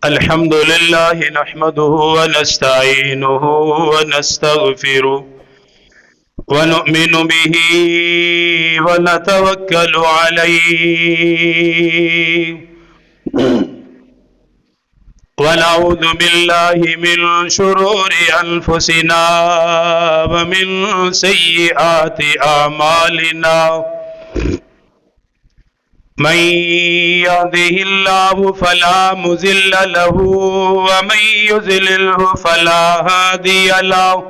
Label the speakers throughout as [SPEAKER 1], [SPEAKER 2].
[SPEAKER 1] الحمد لله نحمده ونستعينه ونستغفره ونؤمن به ونتوكل عليه ونعوذ بالله من شرور أنفسنا ومن سيئات أعمالنا من يهده الله فلا مضل له ومن يضلله فلا هادي له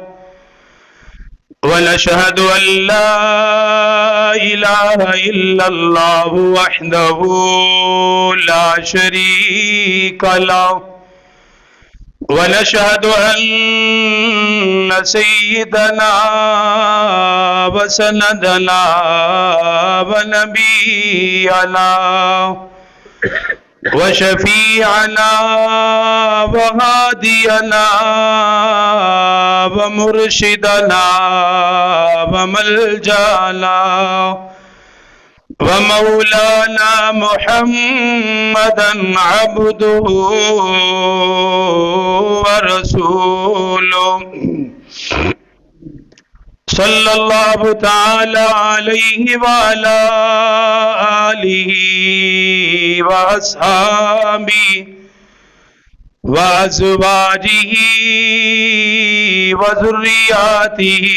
[SPEAKER 1] ونشهد أن لا إله إلا الله وحده لا شريك له ونشهد أن سيدنا وسندنا ونبينا وشفيعنا وهادينا ومرشدنا وملجانا ومولانا محمدا عبده ورسوله صلى الله تعالى عليه وعلى آله وأصحابه وأزواجه وذرياته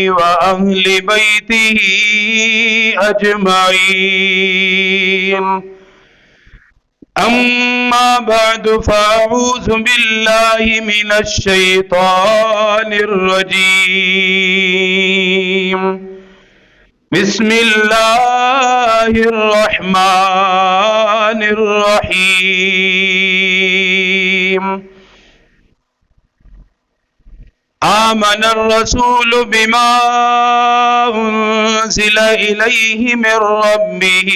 [SPEAKER 1] وأهل بيته أجمعين أما بعد فأعوذ بالله من الشيطان الرجيم بسم الله الرحمن الرحيم آمن الرسول بما أنزل إليه من ربه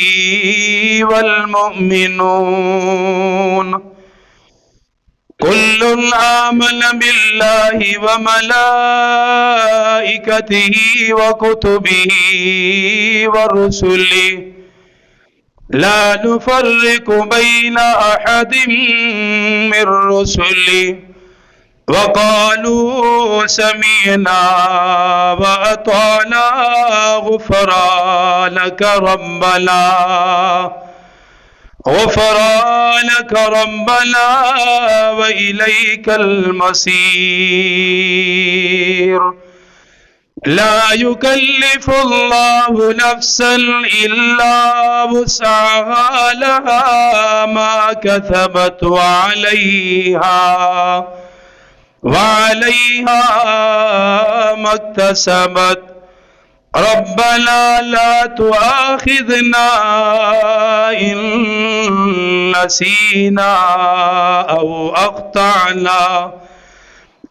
[SPEAKER 1] والمؤمنون كل آمن بالله وملائكته وكتبه ورسله لا نفرق بين أحد من رسله وقالوا سمعنا وأطعنا غفرانك ربنا وإليك المصير لا يكلف الله نفسا إلا وسعها لها ما كسبت وعليها ما اكتسبت ربنا لا تؤاخذنا إن نسينا أو أخطأنا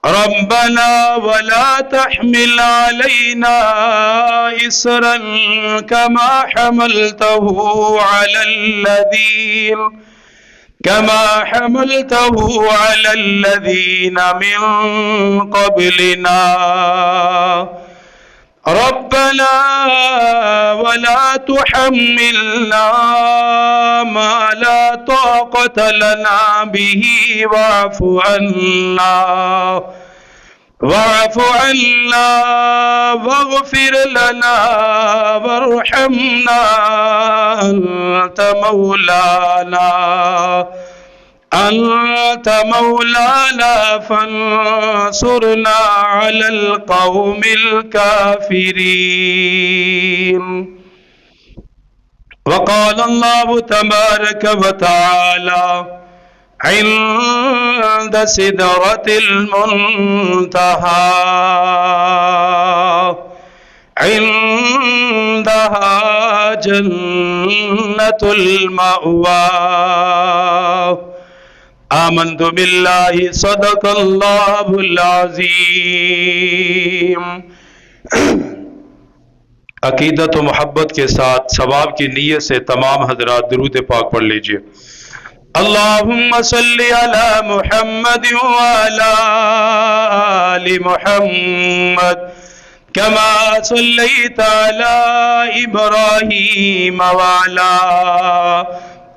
[SPEAKER 1] ربنا ولا تحمل علينا إصرا كما حملته على الذين من قبلنا ربنا ولا تحملنا ما لا طاقة لنا به واعف عنا واغفر لنا وارحمنا أنت مولانا فانصرنا على القوم الكافرين وقال الله تبارك وتعالى عند سدرة المنتهى عندها جنة المأوى آمنت بالله صدق الله العظیم. عقیدت و محبت کے ساتھ ثواب کی نیت سے تمام حضرات درود پاک پڑھ لیجئے. اللہم صلی علی محمد وعلی آل محمد كما صليت على إبراهيم وعلى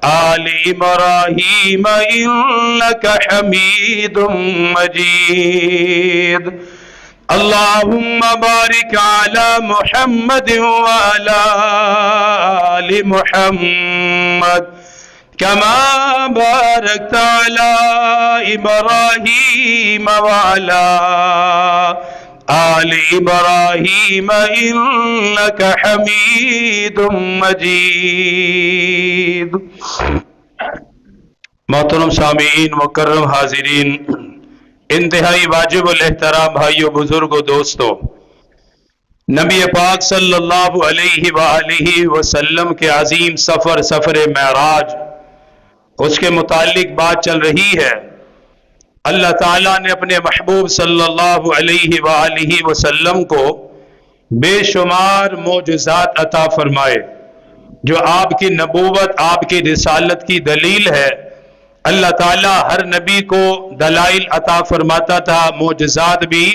[SPEAKER 1] آل ابراہیم انک حمید مجید اللہم بارک علی محمد وعلی آل محمد كما باركت على إبراهيم وعلى آل إبراهيم إنك حميد مجيد. محترم سامعین، مکرم حاضرین، انتہائی واجب الاحترام بھائیو، بزرگوں، دوستو، نبی پاک صلی اللہ علیہ وآلہ وسلم کے عظیم سفر معراج، اس کے متعلق بات چل رہی ہے. اللہ تعالیٰ نے اپنے محبوب صلی اللہ علیہ وآلہ وسلم کو بے شمار معجزات عطا فرمائے جو آپ کی نبوت، آپ کی رسالت کی دلیل ہے. اللہ تعالیٰ ہر نبی کو دلائل عطا فرماتا تھا، معجزات بھی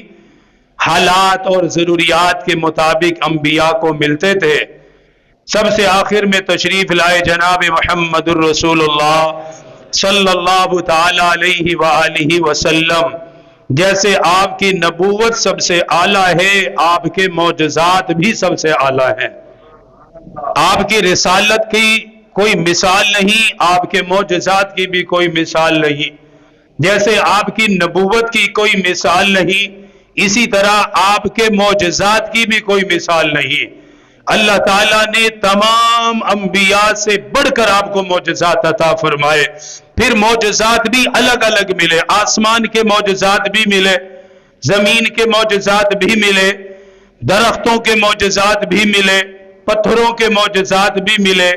[SPEAKER 1] حالات اور ضروریات کے مطابق انبیاء کو ملتے تھے. سب سے آخر میں تشریف لائے جناب محمد الرسول اللہ صلی اللہ تعالی علیہ وآلہ وسلم. جیسے آپ کی نبوت سب سے اعلیٰ ہے، آپ کے معجزات بھی سب سے اعلیٰ ہیں. آپ کی رسالت کی کوئی مثال نہیں، آپ کے معجزات کی بھی کوئی مثال نہیں. جیسے آپ کی نبوت کی کوئی مثال نہیں، اسی طرح آپ کے معجزات کی بھی کوئی مثال نہیں. اللہ تعالیٰ نے تمام انبیاء سے بڑھ کر آپ کو معجزات عطا فرمائے. پھر معجزات بھی الگ الگ ملے، آسمان کے معجزات بھی ملے، زمین کے معجزات بھی ملے، درختوں کے معجزات بھی ملے، پتھروں کے معجزات بھی ملے،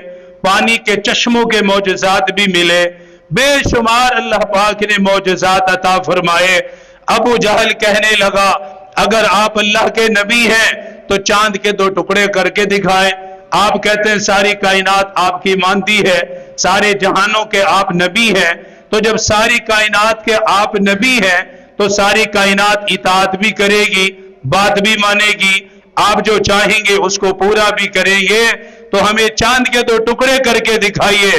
[SPEAKER 1] پانی کے چشموں کے معجزات بھی ملے. بے شمار اللہ پاک نے معجزات عطا فرمائے. ابو جہل کہنے لگا اگر آپ اللہ کے نبی ہیں تو چاند کے 2 ٹکڑے کر کے دکھائیں. آپ کہتے ہیں ساری کائنات آپ کی مانتی ہے، سارے جہانوں کے آپ نبی ہیں. تو جب ساری کائنات کے آپ نبی ہیں تو ساری کائنات اطاعت بھی کرے گی، بات بھی مانے گی، آپ جو چاہیں گے اس کو پورا بھی کریں گے. تو ہمیں چاند کے 2 ٹکڑے کر کے دکھائیے.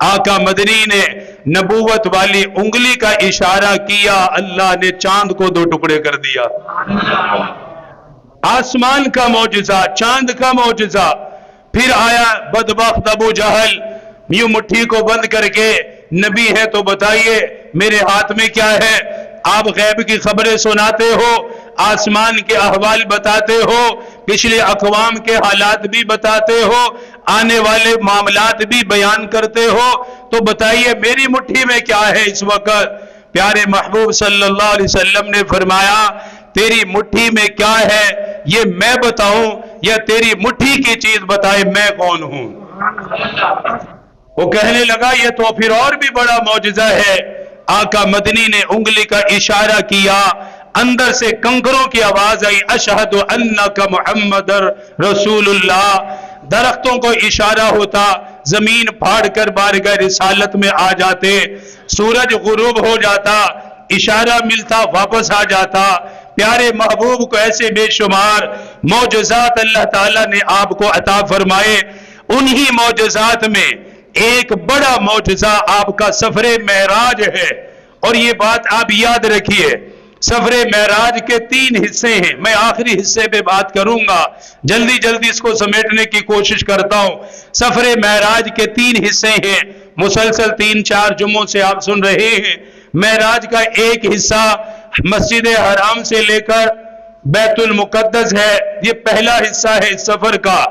[SPEAKER 1] آقا مدنی نے نبوت والی انگلی کا اشارہ کیا، اللہ نے چاند کو 2 ٹکڑے کر دیا. آسمان کا معجزہ، چاند کا معجزہ. پھر آیا بدبخت ابو جہل، یوں مٹھی کو بند کر کے نبی ہے تو بتائیے میرے ہاتھ میں کیا ہے. آپ غیب کی خبریں سناتے ہو، آسمان کے احوال بتاتے ہو، پچھلے اقوام کے حالات بھی بتاتے ہو، آنے والے معاملات بھی بیان کرتے ہو، تو بتائیے میری مٹھی میں کیا ہے اس وقت. پیارے محبوب صلی اللہ علیہ وسلم نے فرمایا تیری مٹھی میں کیا ہے یہ میں بتاؤں یا تیری مٹھی کی چیز بتائے میں کون ہوں. وہ کہنے لگا یہ تو پھر اور بھی بڑا معجزہ ہے. آقا مدنی نے انگلی کا اشارہ کیا، اندر سے کنکروں کی آواز آئی، اشہد انک محمد رسول اللہ. درختوں کو اشارہ ہوتا، زمین پھاڑ کر بارگاہ رسالت میں آ جاتے، سورج غروب ہو جاتا، اشارہ ملتا واپس آ جاتا. پیارے محبوب کو ایسے بے شمار معجزات اللہ تعالیٰ نے آپ کو عطا فرمائے. انہی معجزات میں ایک بڑا معجزہ آپ کا سفر معراج ہے. اور یہ بات آپ یاد رکھیے، سفر معراج کے 3 حصے ہیں. میں آخری حصے پہ بات کروں گا، جلدی جلدی اس کو سمیٹنے کی کوشش کرتا ہوں. سفر معراج کے 3 حصے ہیں، مسلسل 3-4 جمعوں سے آپ سن رہے ہیں. معراج کا ایک حصہ مسجد حرام سے لے کر بیت المقدس ہے، یہ پہلا حصہ ہے اس سفر کا.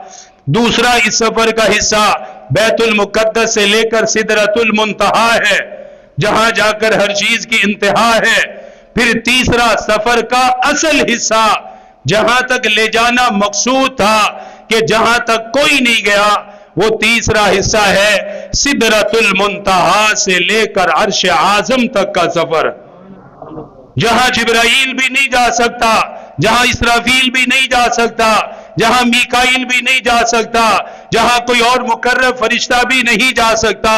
[SPEAKER 1] دوسرا اس سفر کا حصہ بیت المقدس سے لے کر سدرۃ المنتہا ہے، جہاں جا کر ہر چیز کی انتہا ہے. پھر تیسرا سفر کا اصل حصہ، جہاں تک لے جانا مقصود تھا کہ جہاں تک کوئی نہیں گیا، وہ تیسرا حصہ ہے سدرۃ المنتہا سے لے کر عرش اعظم تک کا سفر، جہاں جبرائیل بھی نہیں جا سکتا، جہاں اسرافیل بھی نہیں جا سکتا، جہاں میکائیل بھی نہیں جا سکتا، جہاں کوئی اور مقرب فرشتہ بھی نہیں جا سکتا.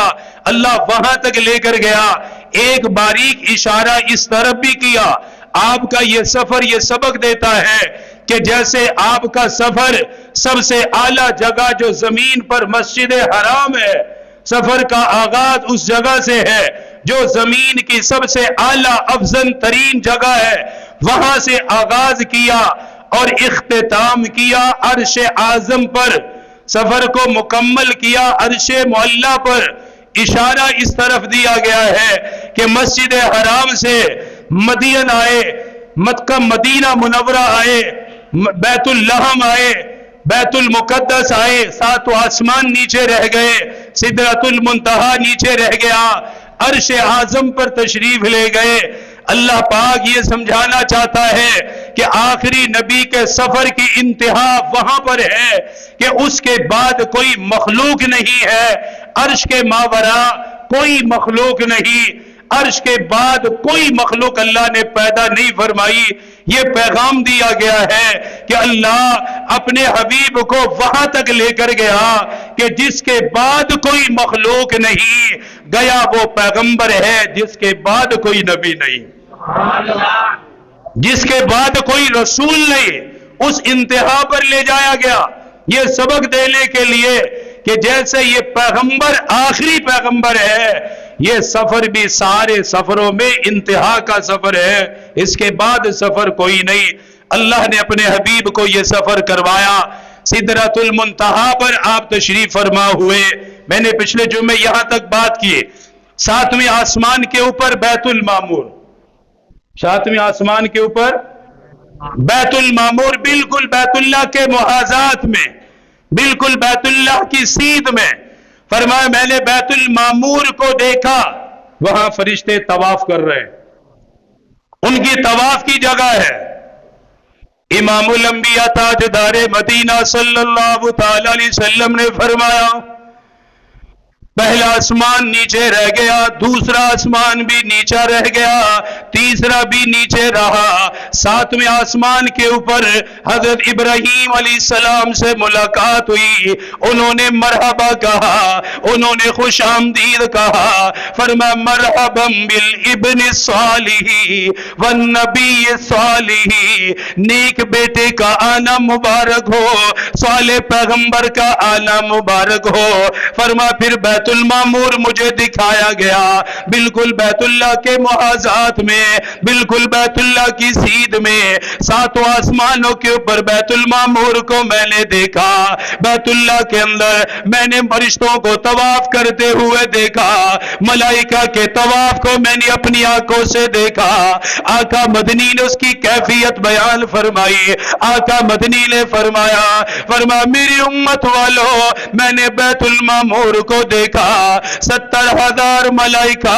[SPEAKER 1] اللہ وہاں تک لے کر گیا. ایک باریک اشارہ اس طرف بھی کیا. آپ کا یہ سفر یہ سبق دیتا ہے کہ جیسے آپ کا سفر سب سے اعلیٰ جگہ جو زمین پر مسجد حرام ہے، سفر کا آغاز اس جگہ سے ہے جو زمین کی سب سے اعلیٰ افضل ترین جگہ ہے، وہاں سے آغاز کیا اور اختتام کیا عرش اعظم پر، سفر کو مکمل کیا عرش معلی پر۔ اشارہ اس طرف دیا گیا ہے کہ مسجد حرام سے مدین آئے، مکہ مدینہ منورہ آئے، بیت اللحم آئے، بیت المقدس آئے، ساتوں آسمان نیچے رہ گئے، سدرۃ المنتہا نیچے رہ گیا، عرش اعظم پر تشریف لے گئے۔ اللہ پاک یہ سمجھانا چاہتا ہے کہ آخری نبی کے سفر کی انتہا وہاں پر ہے کہ اس کے بعد کوئی مخلوق نہیں ہے، عرش کے ماوراء کوئی مخلوق نہیں، عرش کے بعد کوئی مخلوق اللہ نے پیدا نہیں فرمائی۔ یہ پیغام دیا گیا ہے کہ اللہ اپنے حبیب کو وہاں تک لے کر گیا کہ جس کے بعد کوئی مخلوق نہیں، گیا وہ پیغمبر ہے جس کے بعد کوئی نبی نہیں، جس کے بعد کوئی رسول نہیں، اس انتہا پر لے جایا گیا یہ سبق دینے کے لیے کہ جیسے یہ پیغمبر آخری پیغمبر ہے، یہ سفر بھی سارے سفروں میں انتہا کا سفر ہے، اس کے بعد سفر کوئی نہیں۔ اللہ نے اپنے حبیب کو یہ سفر کروایا، سدرۃ المنتہا پر آپ تشریف فرما ہوئے۔ میں نے پچھلے جمعے یہاں تک بات کی، ساتویں آسمان کے اوپر بیت المعمور، ساتویں آسمان کے اوپر بیت المعمور، بالکل بیت اللہ کے محاذات میں، بالکل بیت اللہ کی سیدھ میں۔ فرمایا میں نے بیت المعمور کو دیکھا، وہاں فرشتے طواف کر رہے ہیں، ان کی طواف کی جگہ ہے۔ امام الانبیاء تاجدار مدینہ صلی اللہ تعالی علیہ وسلم نے فرمایا پہلا آسمان نیچے رہ گیا، دوسرا آسمان بھی نیچا رہ گیا، تیسرا بھی نیچے رہا، ساتویں آسمان کے اوپر حضرت ابراہیم علیہ السلام سے ملاقات ہوئی، انہوں نے مرحبا کہا، انہوں نے خوش آمدید کہا، فرمایا مرحبا بالابن الصالح والنبی الصالح، نیک بیٹے کا آنا مبارک ہو، صالح پیغمبر کا آنا مبارک ہو۔ فرمایا پھر بیت المعمور مجھے دکھایا گیا، بالکل بیت اللہ کے محاذات میں، بالکل بیت اللہ کی سیدھ میں، ساتوں آسمانوں کے اوپر بیت المعمور کو میں نے دیکھا۔ بیت اللہ کے اندر میں نے فرشتوں کو طواف کرتے ہوئے دیکھا، ملائکہ کے طواف کو میں نے اپنی آنکھوں سے دیکھا۔ آقا مدنی نے اس کی کیفیت بیان فرمائی، آقا مدنی نے فرمایا میری امت والو، میں نے بیت المعمور کو دیکھا، 70,000 ملائکہ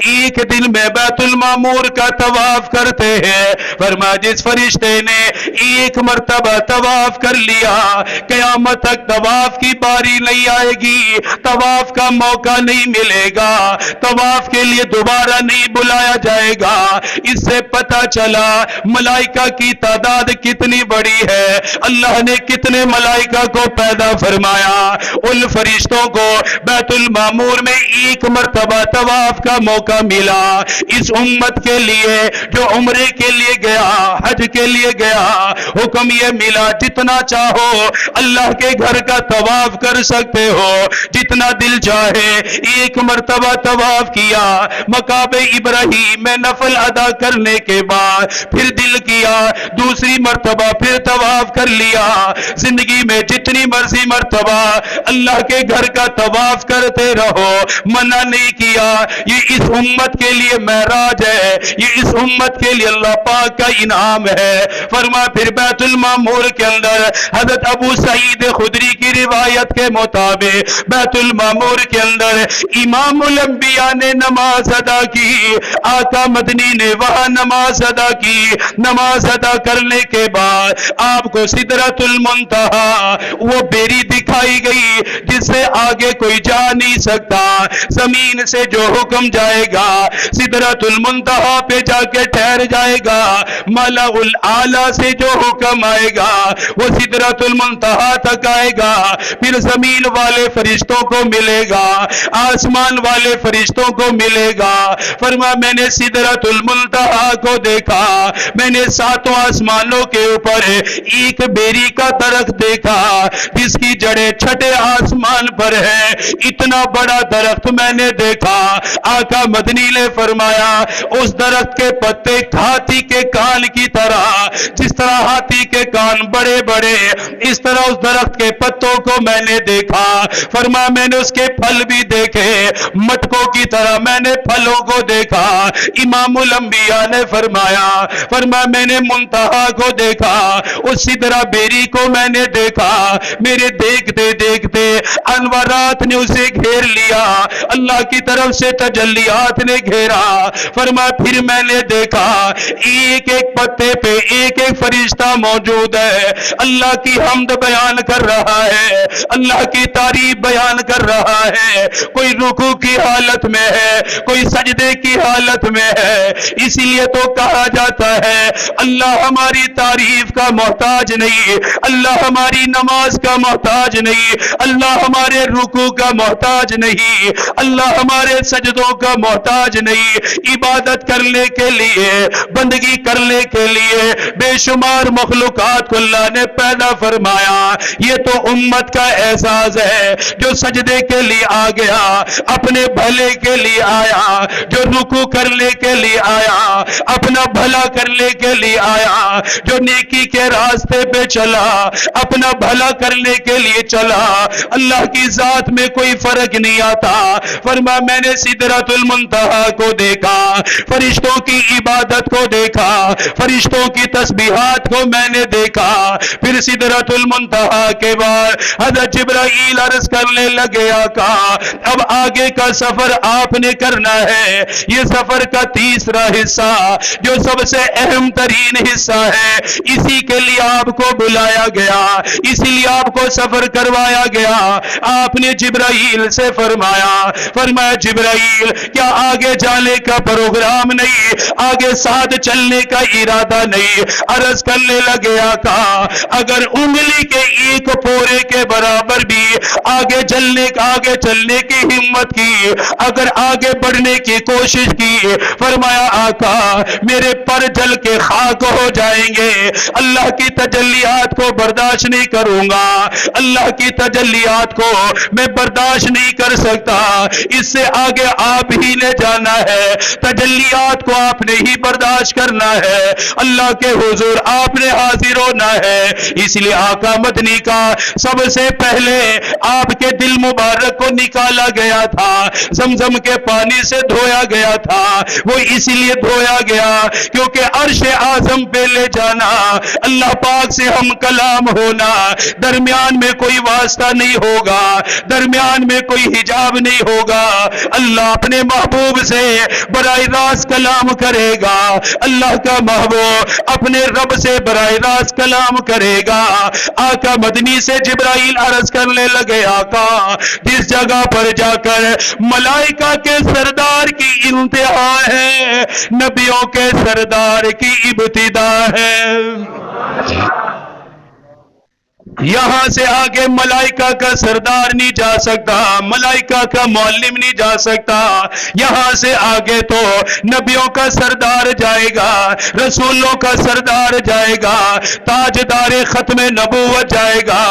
[SPEAKER 1] ایک دن میں بیت المعمور کا طواف کرتے ہیں۔ فرمایا جس فرشتے نے ایک مرتبہ طواف کر لیا، قیامت تک طواف کی باری نہیں آئے گی، طواف کا موقع نہیں ملے گا، طواف کے لیے دوبارہ نہیں بلایا جائے گا۔ اس سے پتہ چلا ملائکہ کی تعداد کتنی بڑی ہے، اللہ نے کتنے ملائکہ کو پیدا فرمایا۔ ان فرشتوں کو بیت المعمور میں ایک مرتبہ طواف کا موقع ملا۔ اس امت کے لیے جو عمرے کے لیے گیا، حج کے لیے گیا، حکم یہ ملا جتنا چاہو اللہ کے گھر کا طواف کر سکتے ہو، جتنا دل چاہے ایک مرتبہ طواف کیا۔ مقام ابراہیم میں نفل ادا کرنے کے بعد پھر دل کیا دوسری مرتبہ پھر طواف کر لیا۔ زندگی میں جتنی مرضی مرتبہ اللہ کے گھر کا طواف کرتے رہو، منع نہیں کیا۔ یہ اس امت کے لیے معراج ہے، یہ اس امت کے لیے اللہ پاک کا انعام ہے۔ فرما پھر بیت المعمور کے اندر حضرت ابو سعید خدری کی روایت کے مطابق بیت المعمور کے اندر امام الانبیاء نے نماز ادا کی، آقا مدنی نے وہاں نماز ادا کی۔ نماز ادا کرنے کے بعد آپ کو سدرۃ المنتہا وہ بیری دکھائی گئی جس سے آگے کوئی جا نہیں سکتا، زمین سے جو حکم جائے گا سدرۃ المنتہا پہ جا کے ٹھہر جائے گا، ملأ الاعلی سے جو حکم آئے گا وہ سدرۃ المنتہا تک آئے گا، پھر زمین والے فرشتوں کو ملے گا، آسمان والے فرشتوں کو ملے گا۔ فرما میں نے سدرۃ المنتہا کو دیکھا، میں نے ساتوں آسمانوں کے اوپر ایک بیری کا درخت دیکھا، جس کی جڑیں چھٹے آسمان پر ہے، اتنا بڑا درخت میں نے دیکھا۔ آقا مدنی نے فرمایا اس درخت کے پتے ہاتھی کے کان کی طرح، جس طرح ہاتھی کے کان بڑے بڑے، اس طرح اس درخت کے پتوں کو میں نے دیکھا۔ فرمایا میں نے اس کے پھل بھی دیکھے، مٹکوں کی طرح میں نے پھلوں کو دیکھا۔ امام الانبیاء نے فرمایا میں نے منتہا کو دیکھا، اس سدرہ بیری کو میں نے دیکھا۔ میرے دیکھتے دیکھتے انوارات نے اسے گھیر لیا، اللہ کی طرف سے تجلیات نے گھیرا۔ فرمایا پھر میں نے دیکھا ایک ایک پتے پہ ایک ایک فرشتہ موجود ہے، اللہ کی حمد بیان کر رہا ہے، اللہ کی تعریف بیان کر رہا ہے۔ کوئی رکوع کی حالت میں ہے، کوئی سجدے کی حالت میں ہے۔ اسی لیے تو کہا جاتا ہے اللہ ہماری تعریف کا محتاج نہیں، اللہ ہماری نماز کا محتاج نہیں، اللہ ہمارے رکوع کا محتاج نہیں، اللہ ہمارے سجدوں کا محتاج نہیں۔ عبادت کرنے کے لیے، بندگی کرنے کے لیے بے شمار مخلوقات کو اللہ نے پیدا فرمایا۔ یہ تو امت کا اعزاز ہے جو سجدے کے لیے آ گیا، اپنے بھلے کے لیے آیا، جو رکوع کرنے کے لیے آیا، اپنا بھلا کرنے کے لیے آیا، جو نیکی کے راستے پہ چلا، اپنا بھلا کرنے کے لیے چلا۔ اللہ کی ذات میں کوئی فرق نہیں آتا۔ فرمایا میں نے سدرۃ المنتہا کو دیکھا، فرشتوں کی عبادت کو دیکھا، فرشتوں کی تسبیحات کو میں نے دیکھا۔ پھر سدرۃ المنتہا کے بعد حضرت جبرائیل عرض کرنے لگے آقا اب آگے کا سفر آپ نے کرنا ہے۔ یہ سفر کا تیسرا حصہ جو سب سے اہم ترین حصہ ہے، اسی کے لیے آپ کو بلایا گیا، اسی لیے آپ کو سفر کروایا گیا۔ آپ نے جبرائیل سے فرمایا جبرائیل کیا آگے جانے کا پروگرام نہیں، آگے ساتھ چلنے کا ارادہ نہیں؟ عرض کرنے لگے آقا اگر انگلی کے ایک پورے کے برابر بھی آگے چلنے کی ہمت کی، اگر آگے بڑھنے کی کوشش کی، فرمایا آقا میرے پر جل کے خاک ہو جائیں گے، اللہ کی تجلیات کو برداشت نہیں کروں گا، اللہ کی تجلیات کو میں برداشت نہیں کر سکتا۔ اس سے آگے آپ ہی نے جانا ہے، تجلیات کو آپ نے ہی برداشت کرنا ہے، اللہ کے حضور آپ نے حاضر ہونا ہے۔ اس لیے آقا مدنی کا سب سے پہلے آپ کے دل مبارک کو نکالا گیا تھا، زمزم کے پانی سے دھویا گیا تھا۔ وہ اسی لیے دھویا گیا کیونکہ عرش اعظم پہ لے جانا، اللہ پاک سے ہم کلام ہونا، درمیان میں کوئی واسطہ نہیں ہوگا، درمیان میں کوئی حجاب نہیں ہوگا، اللہ اپنے محبوب سے براہ راست کلام کرے گا، اللہ کا محبوب اپنے رب سے براہ راست کلام کرے گا۔ آقا مدنی سے جبرائیل عرض کرنے لگے آقا جس جگہ پر جا کر ملائکہ کے سردار کی انتہا ہے، نبیوں کے سردار کی ابتدا ہے۔ یہاں سے آگے ملائکہ کا سردار نہیں جا سکتا، ملائکہ کا معلم نہیں جا سکتا، یہاں سے آگے تو نبیوں کا سردار جائے گا، رسولوں کا سردار جائے گا، تاجدار ختم نبوت جائے گا،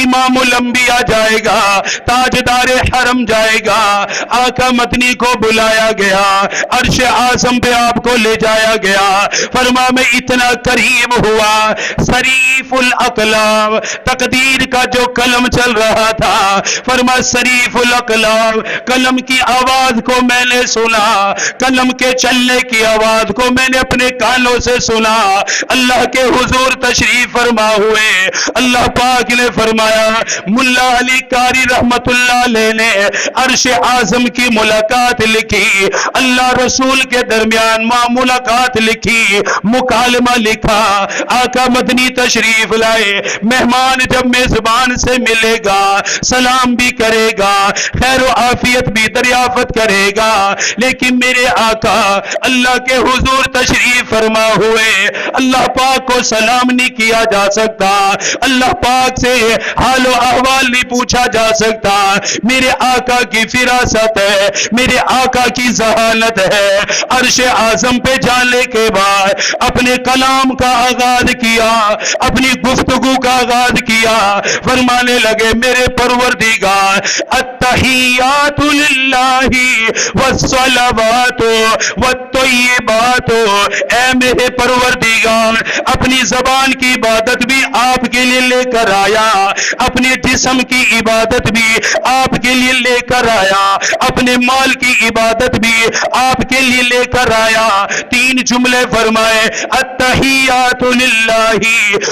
[SPEAKER 1] امام الانبیاء جائے گا، تاجدار حرم جائے گا۔ آقا مدنی کو بلایا گیا، عرش اعظم پہ آپ کو لے جایا گیا۔ فرما میں اتنا قریب ہوا، شریف الاقلام تقدیر کا جو قلم چل رہا تھا، فرما شریف الاقلام قلم کی آواز کو میں نے سنا، قلم کے چلنے کی آواز کو میں نے اپنے کانوں سے سنا۔ اللہ کے حضور تشریف فرما ہوئے، اللہ پاک نے فرمایا ملا علی قاری رحمت اللہ علیہ نے عرش اعظم کی ملاقات لکھی، اللہ رسول کے درمیان ملاقات لکھی، مکالمہ لکھا۔ آقا مدنی تشریف لائے، مہمان جب میزبان سے ملے گا سلام بھی کرے گا، خیر و عافیت بھی دریافت کرے گا، لیکن میرے آقا اللہ کے حضور تشریف فرما ہوئے اللہ پاک کو سلام نہیں کیا جا سکتا، اللہ پاک سے حال و احوال نہیں پوچھا جا سکتا۔ میرے آقا کی فراست ہے، میرے آقا کی ذہانت ہے، عرش اعظم پہ جانے کے بعد اپنے کلام کا آغاز کیا، اپنی گفتگو کا آغاز کیا، فرمانے لگے میرے پروردگار التحیات للہ والصلوات والطیبات، اے میرے پروردگار اپنی زبان کی عبادت بھی آپ کے لیے لے کر آیا، اپنے جسم کی عبادت بھی آپ کے لیے لے کر آیا، اپنے مال کی عبادت بھی آپ کے لیے لے کر آیا۔ تین جملے فرمائے التحیات للہ،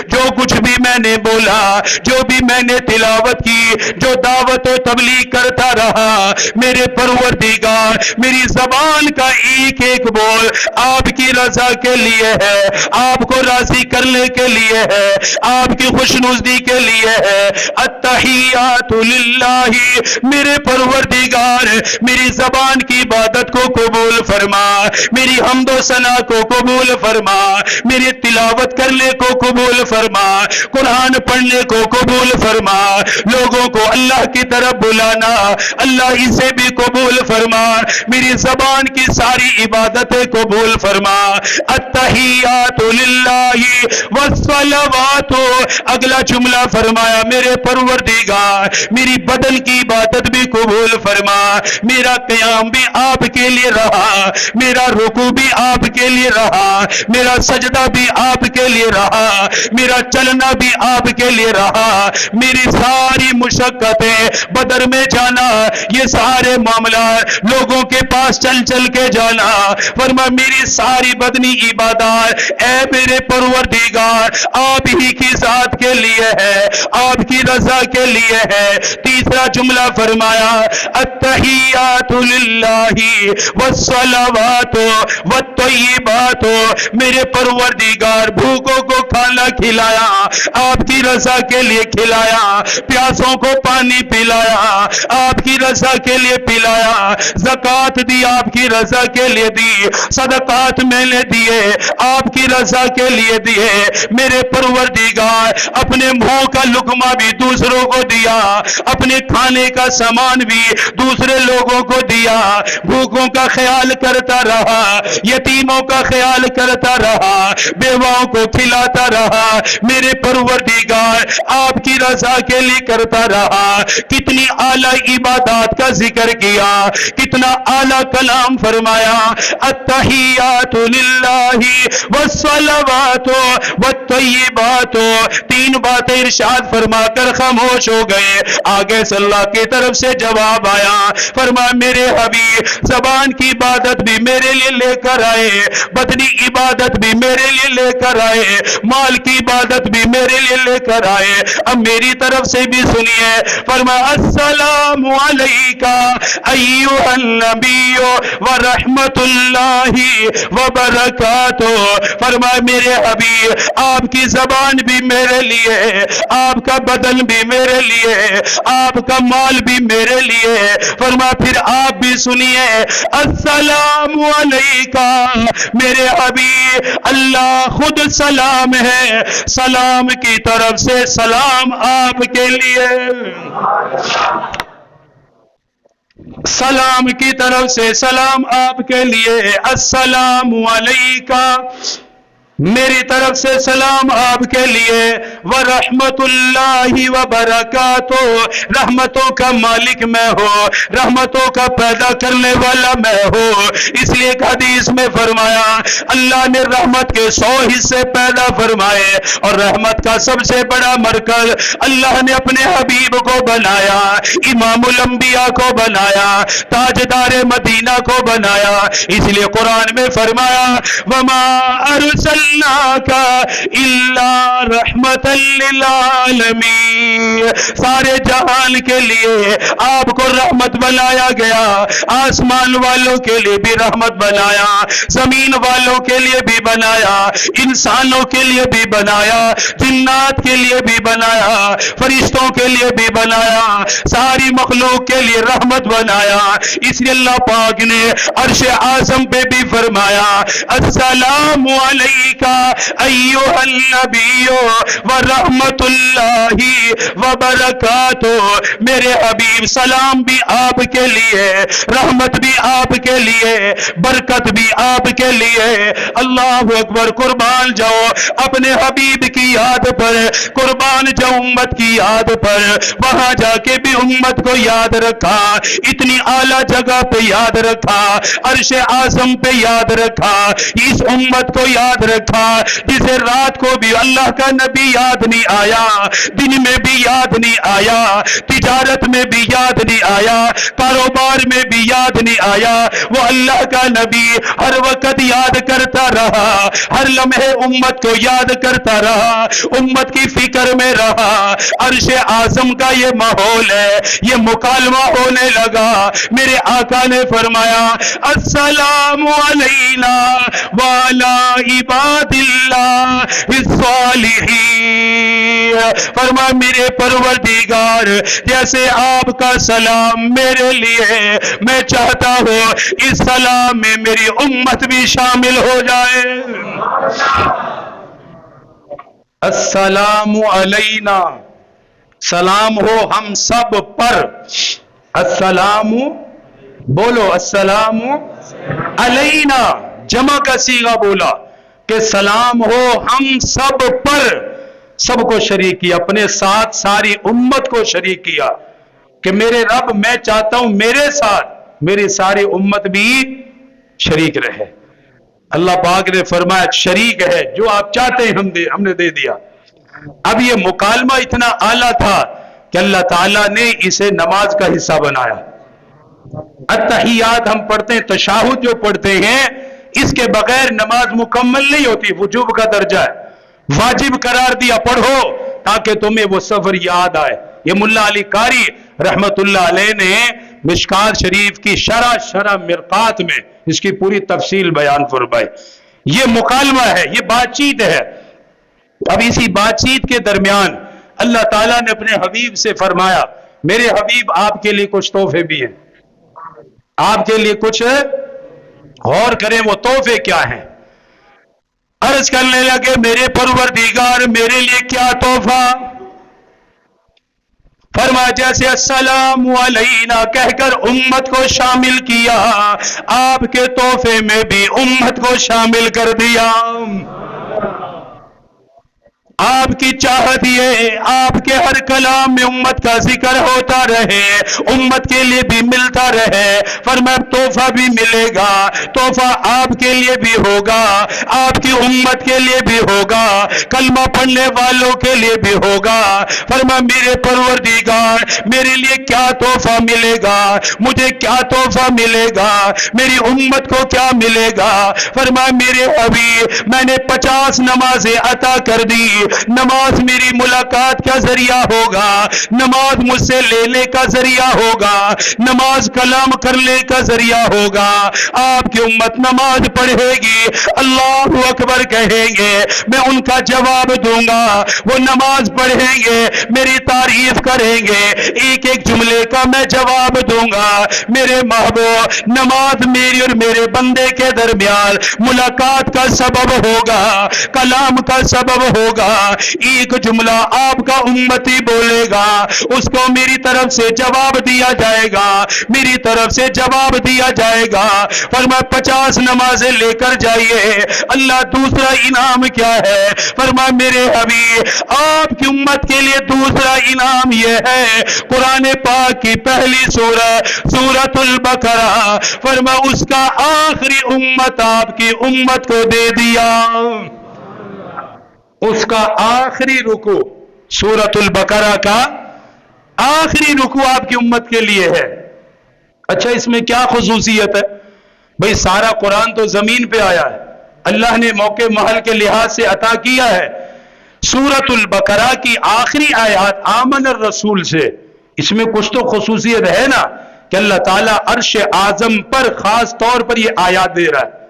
[SPEAKER 1] جو کچھ بھی میں نے بولا، جو بھی میں نے تلاوت کی، جو دعوت و تبلیغ کرتا رہا، میرے پروردگار میری زبان کا ایک ایک بول آپ کی رضا کے لیے ہے، آپ کو راضی کرنے کے لیے ہے، آپ کی خوشنودی کے لیے ہے۔ التحیات للہ، میرے پروردگار میری زبان کی عبادت کو قبول فرما، میری حمد و ثنا کو قبول فرما، میری تلاوت کرنے کو قبول فرما، قرآن پڑھنے کو قبول فرما، لوگوں کو اللہ کی طرف بلانا اللہ اسے بھی قبول فرما، میری زبان کی ساری عبادتیں قبول فرما۔ التحیات للہ والصلوات، اگلا جملہ فرمایا میرے پروردگار میری بدن کی عبادت بھی قبول فرما، میرا قیام بھی آپ کے لیے رہا، میرا رکوع بھی آپ کے لیے رہا، میرا سجدہ بھی آپ کے لیے رہا، میرا چلنا بھی آپ کے لیے رہا، میری ساری مشقتیں بدر میں جانا، یہ سارے معاملات لوگوں کے پاس چل چل کے جانا، فرما میری ساری بدنی عبادات اے میرے پروردگار آپ ہی کی ذات کے لیے ہے، آپ کی رضا کے لیے ہے۔ تیسرا جملہ فرمایا التحیات للہ والصلوات والطیبات، میرے پروردگار بھوکوں کو کھانا کھلایا، آپ کی رضا کے لیے کھلایا، پیاسوں کو پانی پلایا، آپ کی رضا کے لیے پلایا، زکوٰۃ دی آپ کی رضا کے لیے دی، صدقات میں نے دیے آپ کی رضا کے لیے دیے، میرے پروردگار اپنے منہ کا لقمہ بھی دوسروں کو دیا، اپنے کھانے کا سامان بھی دوسرے لوگوں کو دیا، بھوکوں کا خیال کرتا رہا، یتیموں کا خیال کرتا رہا، بیواؤں کو کھلاتا رہا، میرے پروردگار آپ کی رضا کے لیے کرتا رہا۔ کتنی اعلیٰ عبادات کا ذکر کیا، کتنا اعلیٰ کلام فرمایا التحیات للہ والصلوات والطیبات، تین باتیں ارشاد فرما کر خاموش ہو گئے۔ آگے سے اللہ کی طرف سے جواب آیا، فرما میرے حبیب زبان کی عبادت بھی میرے لیے لے کر آئے، بدنی عبادت بھی میرے لیے لے کر آئے، مال کی عبادت بھی میرے لیے لے کر آئے، اب میری طرف سے بھی سنیے، فرما السلام علیکہ ایھا النبی ورحمۃ اللہ وبرکاتہ، فرما میرے حبیب آپ کی زبان بھی میرے لیے، آپ کا بدن بھی میرے لیے، آپ کا مال بھی میرے لیے، فرما پھر آپ بھی سنیے السلام علیکہ، میرے حبیب اللہ خود سلام ہے، سلام کی طرف سے سلام آپ کے لیے، سلام کی طرف سے سلام آپ کے لیے، السلام علیکہ میری طرف سے سلام آپ کے لیے، ورحمت اللہ وبرکاتہ رحمتوں کا مالک میں ہوں، رحمتوں کا پیدا کرنے والا میں ہوں، اس لیے ایک حدیث میں فرمایا اللہ نے رحمت کے 100 حصے پیدا فرمائے اور رحمت کا سب سے بڑا مرکز اللہ نے اپنے حبیب کو بنایا، امام الانبیاء کو بنایا، تاجدار مدینہ کو بنایا، اس لیے قرآن میں فرمایا وما ارسلناک الا رحمت للعالمین، سارے جہان کے لیے آپ کو رحمت بنایا گیا، آسمان والوں کے لیے بھی رحمت بنایا، زمین والوں کے لیے بھی بنایا، انسانوں کے لیے بھی بنایا، جنات کے لیے بھی بنایا، فرشتوں کے لیے بھی بنایا، ساری مخلوق کے لیے رحمت بنایا، اس لیے اللہ پاک نے عرش اعظم پہ بھی فرمایا السلام علیکم علیکا ایھا النبی ورحمۃ اللہ وبرکاتہ. میرے حبیب سلام بھی آپ کے لیے، رحمت بھی آپ کے لیے، برکت بھی آپ کے لیے. اللہ اکبر. قربان جاؤ اپنے حبیب کی یاد پر، قربان جاؤ امت کی یاد پر. وہاں جا کے بھی امت کو یاد رکھا، اتنی اعلیٰ جگہ پہ یاد رکھا، عرش اعظم پہ یاد رکھا، اس امت کو یاد رکھا جسے رات کو بھی اللہ کا نبی یاد نہیں آیا، دن میں بھی یاد نہیں آیا، تجارت میں بھی یاد نہیں آیا، کاروبار میں بھی یاد نہیں آیا. وہ اللہ کا نبی ہر وقت یاد کرتا رہا، ہر لمحے امت کو یاد کرتا رہا، امت کی فکر میں رہا. عرش اعظم کا یہ ماحول ہے، یہ مکالمہ ہونے لگا. میرے آقا نے فرمایا السلام علینا وعلی عباد اللہ الصالحین. فرمایا میرے پروردگار جیسے آپ کا سلام میرے لیے، میں چاہتا ہوں اس سلام میں میری امت بھی شامل ہو جائے. السلام علینا، سلام ہو ہم سب پر. السلام، بولو السلام علینا، جمع کا صیغہ بولا کہ سلام ہو ہم سب پر. سب کو شریک کیا، اپنے ساتھ ساری امت کو شریک کیا کہ میرے رب میں چاہتا ہوں میرے ساتھ میری ساری امت بھی شریک رہے. اللہ پاک نے فرمایا شریک ہے، جو آپ چاہتے ہیں ہم نے دے دیا. اب یہ مکالمہ اتنا اعلیٰ تھا کہ اللہ تعالیٰ نے اسے نماز کا حصہ بنایا. التحیات ہم پڑھتے ہیں، تشہد جو پڑھتے ہیں، اس کے بغیر نماز مکمل نہیں ہوتی، وجوب کا درجہ ہے، واجب قرار دیا. پڑھو تاکہ تمہیں وہ سفر یاد آئے. یہ ملا علی قاری رحمت اللہ علیہ نے مشکات شریف کی شرح مرقات میں اس کی پوری تفصیل بیان فرمائی. یہ مکالمہ ہے، یہ بات چیت ہے. اب اسی بات چیت کے درمیان اللہ تعالیٰ نے اپنے حبیب سے فرمایا میرے حبیب آپ کے لیے کچھ تحفے بھی ہیں، آپ کے لیے کچھ غور کریں وہ تحفے کیا ہیں. عرض کرنے لگے میرے پروردگار میرے لیے کیا تحفہ؟ فرمایا جیسے السلام علینا کہہ کر امت کو شامل کیا، آپ کے تحفے میں بھی امت کو شامل کر دیا. آپ کی چاہت یہ آپ کے ہر کلام میں امت کا ذکر ہوتا رہے، امت کے لیے بھی ملتا رہے. فرمایا تحفہ بھی ملے گا، تحفہ آپ کے لیے بھی ہوگا، آپ کی امت کے لیے بھی ہوگا، کلمہ پڑھنے والوں کے لیے بھی ہوگا. فرمایا میرے پروردگار میرے لیے کیا تحفہ ملے گا، مجھے کیا تحفہ ملے گا، میری امت کو کیا ملے گا. فرمایا میرے حبیب میں نے 50 نمازیں عطا کر دی. نماز میری ملاقات کا ذریعہ ہوگا، نماز مجھ سے لینے کا ذریعہ ہوگا، نماز کلام کرنے کا ذریعہ ہوگا. آپ کی امت نماز پڑھے گی، اللہ اکبر کہیں گے، میں ان کا جواب دوں گا. وہ نماز پڑھیں گے، میری تعریف کریں گے، ایک ایک جملے کا میں جواب دوں گا. میرے محبوب نماز میری اور میرے بندے کے درمیان ملاقات کا سبب ہوگا، کلام کا سبب ہوگا. ایک جملہ آپ کا امتی بولے گا، اس کو میری طرف سے جواب دیا جائے گا، میری طرف سے جواب دیا جائے گا. فرمایا 50 نمازیں لے کر جائیے. اللہ دوسرا انعام کیا ہے؟ فرمایا میرے حبیب آپ کی امت کے لیے دوسرا انعام یہ ہے قرآن پاک کی پہلی سورۃ البقرہ. فرمایا اس کا آخری امت آپ کی امت کو دے دیا. اس کا آخری رکوع سورۃ البقرہ کا آخری رکوع آپ کی امت کے لیے ہے. اچھا اس میں کیا خصوصیت ہے؟ بھئی سارا قرآن تو زمین پہ آیا ہے، اللہ نے موقع محل کے لحاظ سے عطا کیا ہے. سورۃ البقرہ کی آخری آیات آمن الرسول سے، اس میں کچھ تو خصوصیت ہے نا کہ اللہ تعالیٰ عرش اعظم پر خاص طور پر یہ آیات دے رہا ہے.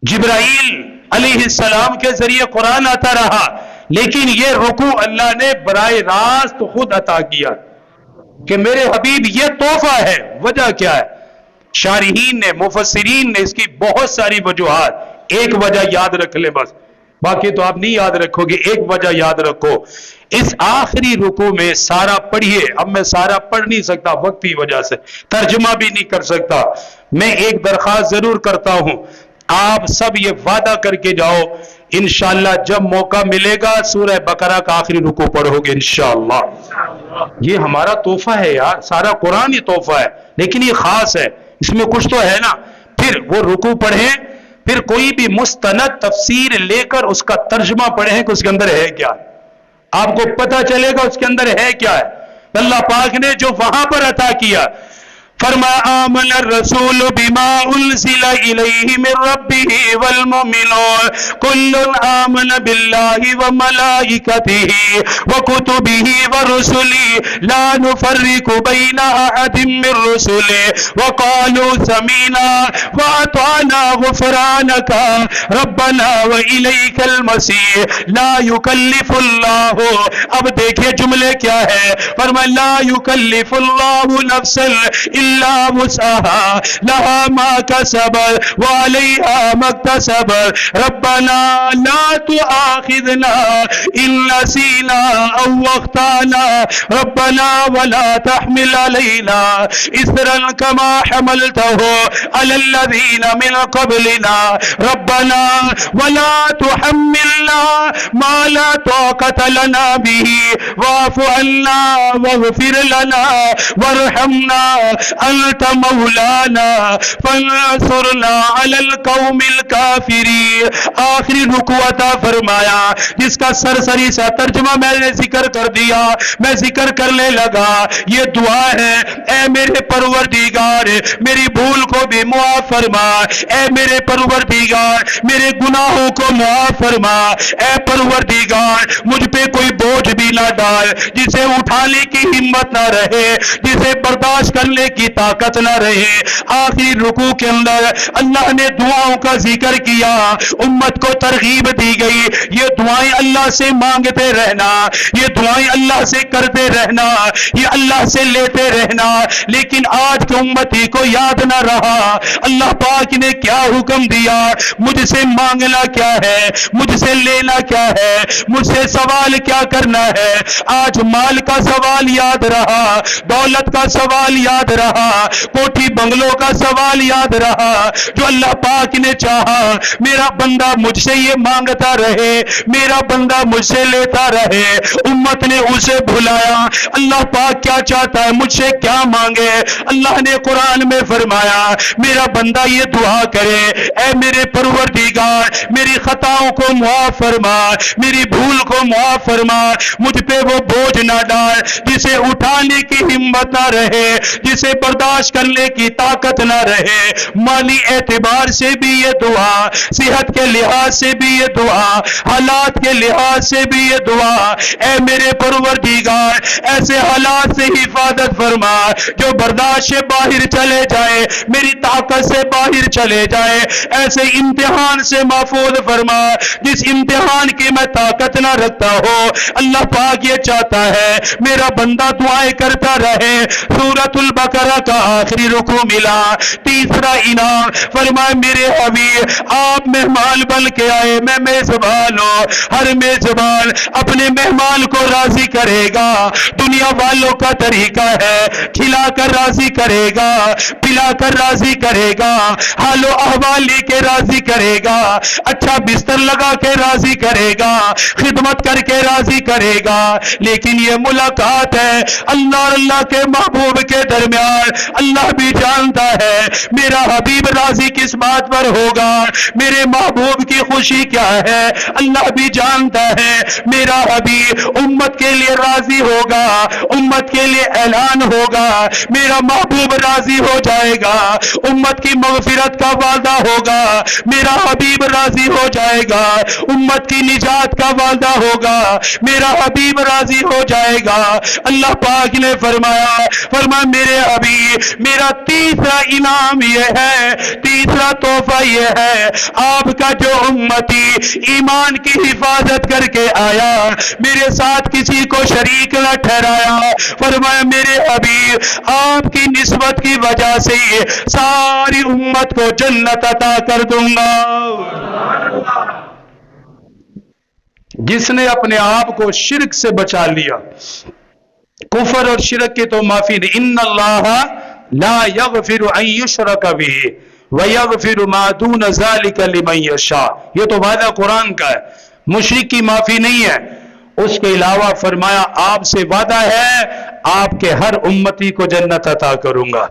[SPEAKER 1] جبرائیل علیہ السلام کے ذریعے قرآن آتا رہا، لیکن یہ رکوع اللہ نے براہ راست خود عطا کیا کہ میرے حبیب یہ تحفہ ہے. وجہ کیا ہے؟ شارحین نے، مفسرین نے اس کی بہت ساری وجوہات، ایک وجہ یاد رکھ لیں بس. باقی تو آپ نہیں یاد رکھو گے. ایک وجہ یاد رکھو, اس آخری رکوع میں سارا پڑھیے. اب میں سارا پڑھ نہیں سکتا وقت کی وجہ سے, ترجمہ بھی نہیں کر سکتا. میں ایک درخواست ضرور کرتا ہوں, آپ سب یہ وعدہ کر کے جاؤ, انشاءاللہ جب موقع ملے گا سورہ بقرہ کا آخری رکوع پڑھو گے انشاءاللہ. یہ ہمارا تحفہ ہے یار, سارا قرآن ہی تحفہ ہے, لیکن یہ خاص ہے, اس میں کچھ تو ہے نا. پھر وہ رکوع پڑھیں, پھر کوئی بھی مستند تفسیر لے کر اس کا ترجمہ پڑھیں کہ اس کے اندر ہے کیا. آپ کو پتہ چلے گا اس کے اندر ہے کیا ہے. اللہ پاک نے جو وہاں پر عطا کیا, فرمایا آمن الرسول بما انزل الیہ من ربہ والمؤمنون کل آمن باللہ وملائکتہ وکتبہ ورسلہ لا نفرق بین احد من رسلہ وقالوا سمعنا واطعنا غفرانک ربنا والیک المصیر لا یکلف اللہ. اب دیکھیں جملے کیا ہے, فرمایا لا یکلف اللہ نفسا الا وسعها لها ما كسبت وعليها ما اكتسبت ربنا لا تؤاخذنا ان نسينا او اخطانا ربنا ولا تحمل علينا اصرا كما حملته على الذين من قبلنا ربنا ولا تحملنا ما لا طاقة لنا به واعف عنا واغفر لنا وارحمنا انت مولانا فانصرنا علی القوم الکافرین. آخری رکوع عطا فرمایا جس کا سرسری سا ترجمہ میں نے ذکر کر دیا. میں ذکر کرنے لگا, یہ دعا ہے, اے میرے پروردگار میری بھول کو بھی معاف فرما, اے میرے پروردگار میرے گناہوں کو معاف فرما, اے پروردگار مجھ پہ کوئی بوجھ بھی نہ ڈال جسے اٹھانے کی ہمت نہ رہے, جسے برداشت کرنے کی طاقت نہ رہے. آخری رکوع کے اندر اللہ نے دعاؤں کا ذکر کیا, امت کو ترغیب دی گئی, یہ دعائیں اللہ سے مانگتے رہنا, یہ دعائیں اللہ سے کرتے رہنا, یہ اللہ سے لیتے رہنا. لیکن آج کی امتی کو یاد نہ رہا. اللہ پاک نے کیا حکم دیا, مجھ سے مانگنا کیا ہے, مجھ سے لینا کیا ہے, مجھ سے سوال کیا کرنا ہے. آج مال کا سوال یاد رہا, دولت کا سوال یاد رہا, کوٹھی بنگلوں کا سوال یاد رہا. جو اللہ پاک نے چاہا میرا بندہ مجھ سے یہ مانگتا رہے, میرا بندہ مجھ سے لیتا رہے, امت نے اسے بھلایا. اللہ پاک کیا چاہتا ہے, مجھ سے کیا مانگے. اللہ نے قرآن میں فرمایا میرا بندہ یہ دعا کرے, اے میرے پروردگار میری خطاؤں کو معاف فرما, میری بھول کو معاف فرما, مجھ پہ وہ بوجھ نہ ڈال جسے اٹھانے کی ہمت نہ رہے, جسے برداشت کرنے کی طاقت نہ رہے. مالی اعتبار سے بھی یہ دعا, صحت کے لحاظ سے بھی یہ دعا, حالات کے لحاظ سے بھی یہ دعا. اے میرے پروردگار ایسے حالات سے حفاظت فرما جو برداشت سے باہر چلے جائے, میری طاقت سے باہر چلے جائے. ایسے امتحان سے محفوظ فرما جس امتحان کی میں طاقت نہ رکھتا ہو. اللہ پاک یہ چاہتا ہے میرا بندہ دعائیں کرتا رہے. سورۃ البقرہ کا آخری رکوع ملا, تیسرا انعام فرمائے میرے حبیب آپ مہمان بن کے آئے, میں میزبان ہوں. ہر میزبان اپنے مہمان کو راضی کرے گا. دنیا والوں کا طریقہ ہے کھلا کر راضی کرے گا, پلا کر راضی کرے گا, حال و احوال لے کے راضی کرے گا, اچھا بستر لگا کے راضی کرے گا, خدمت کر کے راضی کرے گا. لیکن یہ ملاقات ہے اللہ اور اللہ کے محبوب کے درمیان. اللہ بھی جانتا ہے میرا حبیب راضی کس بات پر ہوگا, میرے محبوب کی خوشی کیا ہے. اللہ بھی جانتا ہے میرا حبیب امت کے لیے راضی ہوگا, امت کے لیے اعلان ہوگا, میرا محبوب راضی ہو جائے گا, امت کی مغفرت کا وعدہ ہوگا, میرا حبیب راضی ہو جائے گا, امت کی نجات کا وعدہ ہوگا, میرا حبیب راضی ہو جائے گا. اللہ پاک نے فرمایا میرے حبیب میرا تیسرا انعام یہ ہے, تیسرا تحفہ یہ ہے, آپ کا جو امتی ایمان کی حفاظت کر کے آیا, میرے ساتھ کسی کو شریک نہ ٹھہرایا, فرمایا میرے حبیب آپ کی نسبت کی وجہ سے ساری امت کو جنت عطا کر دوں گا. جس نے اپنے آپ کو شرک سے بچا لیا، کفر اور شرک کی تو معافی نہیں. ان اللہ لا یغفر ان یشرک بہ ویغفر ما دون ذلک لمن یشاء. یہ تو وعدہ قرآن کا ہے، مشرک کی معافی نہیں ہے. اس کے علاوہ فرمایا آپ سے وعدہ ہے آپ کے ہر امتی کو جنت عطا کروں گا.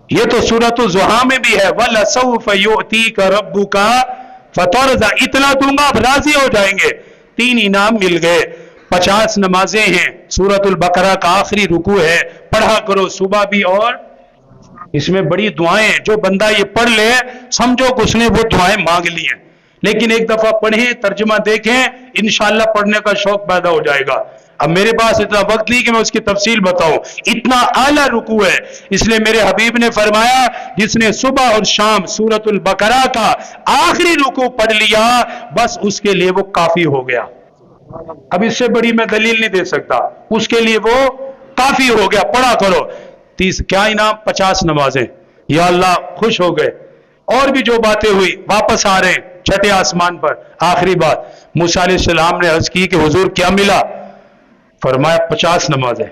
[SPEAKER 1] یہ تو سورۃ الضحیٰ میں بھی ہے، وَلَسَوْفَ يُؤْتِيكَ رَبُّكَ فَتَرْضَىٰ. اتنا دوں گا آپ راضی ہو جائیں گے. 3 انعام مل گئے. 50 نمازیں ہیں، سورۃ البقرہ کا آخری رکوع ہے، پڑھا کرو صبح بھی، اور اس میں بڑی دعائیں. جو بندہ یہ پڑھ لے سمجھو کہ اس نے وہ دعائیں مانگ لی ہیں. لیکن ایک دفعہ پڑھیں، ترجمہ دیکھیں، انشاءاللہ پڑھنے کا شوق پیدا ہو جائے گا. اب میرے پاس اتنا وقت نہیں کہ میں اس کی تفصیل بتاؤں، اتنا اعلیٰ رکوع ہے. اس لیے میرے حبیب نے فرمایا جس نے صبح اور شام سورۃ البقرہ کا آخری رکوع پڑھ لیا بس اس کے لیے وہ کافی ہو گیا. اب اس سے بڑی میں دلیل نہیں دے سکتا، اس کے لیے وہ کافی ہو گیا. پڑھا کرو. کیا انعام؟ 50 نمازیں. یا اللہ خوش ہو گئے. اور بھی جو باتیں ہوئی، واپس آ رہے ہیں چھٹے آسمان پر. آخری بات موسیٰ علیہ السلام نے عرض کی کہ حضور کیا ملا؟ فرمایا 50 نمازیں.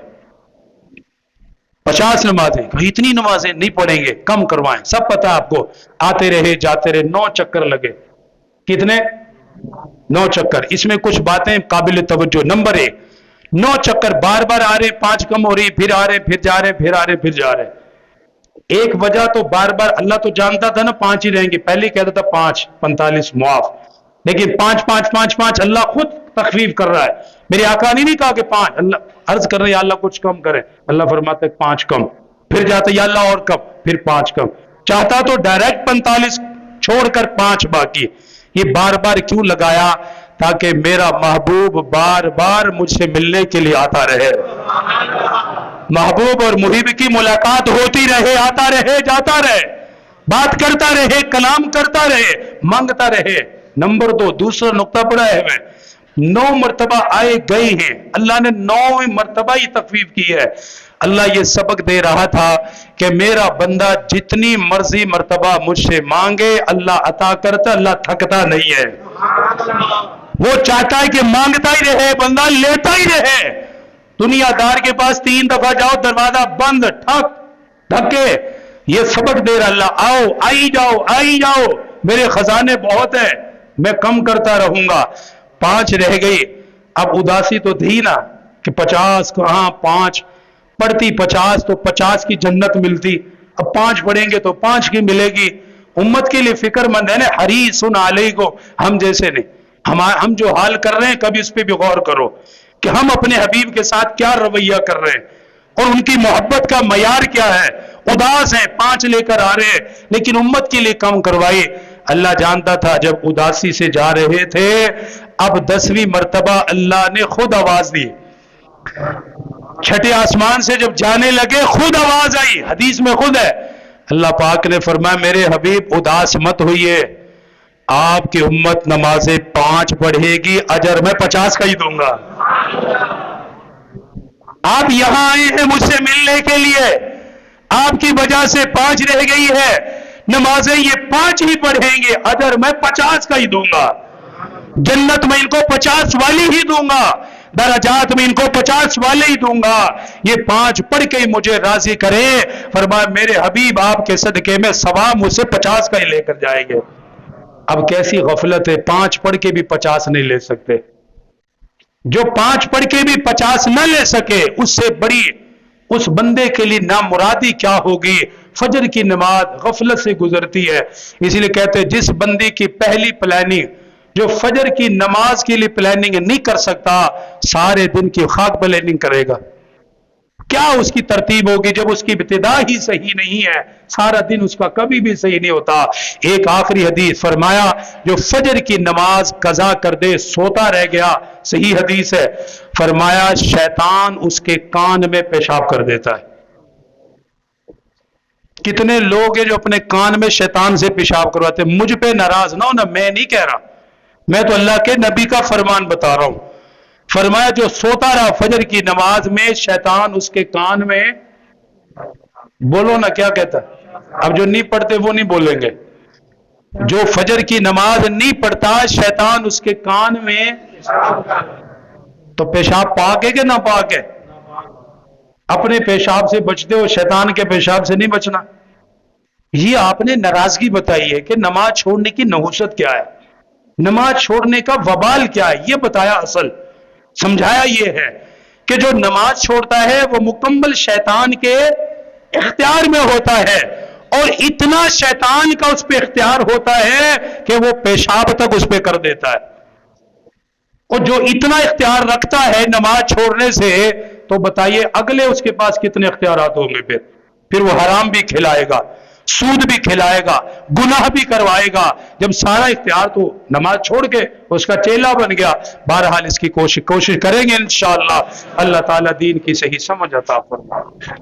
[SPEAKER 1] 50 نمازیں. اتنی نمازیں نہیں پڑھیں گے، کم کروائیں. سب پتہ آپ کو. آتے رہے جاتے رہے، 9 چکر لگے. کتنے؟ 9 چکر. اس میں کچھ باتیں قابل توجہ. نمبر 1، 9 چکر بار بار آ رہے، 5 کم ہو رہی، پھر آ رہے، پھر جا رہے، پھر آ رہے، پھر جا رہے. ایک وجہ تو بار بار اللہ تو جانتا تھا نا 5 ہی رہیں گے، پہلے کہتا تھا 5، 45 معاف. لیکن 5 5 5 5 اللہ خود تخفیف کر رہا ہے. میرے آقا نے نہیں کہا کہ 5. اللہ عرض کر رہے یا اللہ کچھ کم کرے. اللہ فرماتا ہے 5 کم. پھر جاتا یا اللہ اور کم، پھر 5 کم. چاہتا تو ڈائریکٹ 45 چھوڑ کر 5 باقی. یہ بار بار کیوں لگایا؟ تاکہ میرا محبوب بار بار مجھ سے ملنے کے لیے آتا رہے. محبوب اور محب کی ملاقات ہوتی رہے، آتا رہے جاتا رہے، بات کرتا رہے، کلام کرتا رہے، مانگتا رہے. نمبر 2، دوسرا نقطہ پڑا ہے میں. 9 مرتبہ آئے گئے ہیں، اللہ نے 9 مرتبہ ہی تخفیف کی ہے. اللہ یہ سبق دے رہا تھا کہ میرا بندہ جتنی مرضی مرتبہ مجھ سے مانگے اللہ عطا کرتا، اللہ تھکتا نہیں ہے. وہ چاہتا ہے کہ مانگتا ہی رہے، بندہ لیتا ہی رہے. دنیا دار کے پاس 3 دفعہ جاؤ دروازہ بند، ٹھک دھکے. یہ سبق دے رہا اللہ، آؤ آئی جاؤ آئی جاؤ، میرے خزانے بہت ہیں، میں کم کرتا رہوں گا. 5 رہ گئی. اب اداسی تو تھی نا کہ 50 کہاں 5 پڑھتی 50 تو 50 کی جنت ملتی. اب 5 پڑھیں گے تو 5 کی ملے گی. امت کے لیے فکر مند ہے نا، حریص علیکم. ہم جیسے نہیں، ہم جو حال کر رہے ہیں کبھی اس پہ بھی غور کرو کہ ہم اپنے حبیب کے ساتھ کیا رویہ کر رہے ہیں اور ان کی محبت کا معیار کیا ہے. اداس ہیں، 5 لے کر آ رہے ہیں لیکن امت کے لیے کم کروائی. اللہ جانتا تھا جب اداسی سے جا رہے تھے، اب 10ویں مرتبہ اللہ نے خود آواز دی. چھٹے آسمان سے جب جانے لگے خود آواز آئی، حدیث میں خود ہے. اللہ پاک نے فرمایا میرے حبیب اداس مت ہوئیے، آپ کی امت نمازیں 5 پڑھے گی، اجر میں 50 کا ہی دوں گا. آپ یہاں آئے ہیں مجھ سے ملنے کے لیے، آپ کی وجہ سے 5 رہ گئی ہے، نمازیں یہ 5 ہی پڑھیں گے، اجر میں 50 کا ہی دوں گا. جنت میں ان کو 50 والی ہی دوں گا، درجات میں ان کو 50 والے ہی دوں گا. یہ 5 پڑھ کے مجھے راضی کرے. فرمایا میرے حبیب آپ کے صدقے میں ثواب مجھ سے 50 کا ہی لے کر جائیں گے. اب کیسی غفلت ہے، 5 پڑھ کے بھی 50 نہیں لے سکتے. جو 5 پڑھ کے بھی 50 نہ لے سکے، اس سے بڑی اس بندے کے لیے نامرادی کیا ہوگی. فجر کی نماز غفلت سے گزرتی ہے. اسی لیے کہتے ہیں جس بندے کی پہلی پلاننگ جو فجر کی نماز کے لیے پلاننگ نہیں کر سکتا، سارے دن کی خاک پلاننگ کرے گا. کیا اس کی ترتیب ہوگی جب اس کی ابتدا ہی صحیح نہیں ہے، سارا دن اس کا کبھی بھی صحیح نہیں ہوتا. ایک آخری حدیث فرمایا جو فجر کی نماز قضا کر دے سوتا رہ گیا، صحیح حدیث ہے، فرمایا شیطان اس کے کان میں پیشاب کر دیتا ہے. کتنے لوگ ہیں جو اپنے کان میں شیطان سے پیشاب کرواتے ہیں. مجھ پہ ناراض نہ ہونا، میں نہیں کہہ رہا، میں تو اللہ کے نبی کا فرمان بتا رہا ہوں. فرمایا جو سوتا رہا فجر کی نماز میں، شیطان اس کے کان میں، بولو نا کیا کہتا ہے. اب جو نہیں پڑھتے وہ نہیں بولیں گے. جو فجر کی نماز نہیں پڑھتا، شیطان اس کے کان میں تو پیشاب پاک ہے کہ نہ پاک ہے؟ اپنے پیشاب سے بچتے ہو، شیطان کے پیشاب سے نہیں بچنا۔ یہ آپ نے ناراضگی بتائی ہے کہ نماز چھوڑنے کی نحوست کیا ہے، نماز چھوڑنے کا وبال کیا ہے، یہ بتایا اصل، سمجھایا یہ ہے کہ جو نماز چھوڑتا ہے وہ مکمل شیطان کے اختیار میں ہوتا ہے، اور اتنا شیطان کا اس پہ اختیار ہوتا ہے کہ وہ پیشاب تک اس پہ کر دیتا ہے۔ اور جو اتنا اختیار رکھتا ہے نماز چھوڑنے سے، تو بتائیے اگلے اس کے پاس کتنے اختیارات ہوں گے؟ پھر وہ حرام بھی کھلائے گا، سود بھی کھلائے گا، گناہ بھی کروائے گا، جب سارا اختیار تو نماز چھوڑ کے اس کا چیلا بن گیا۔ بہرحال اس کی کوشش کریں گے انشاءاللہ، اللہ تعالیٰ دین کی صحیح سمجھ عطا فرمائے۔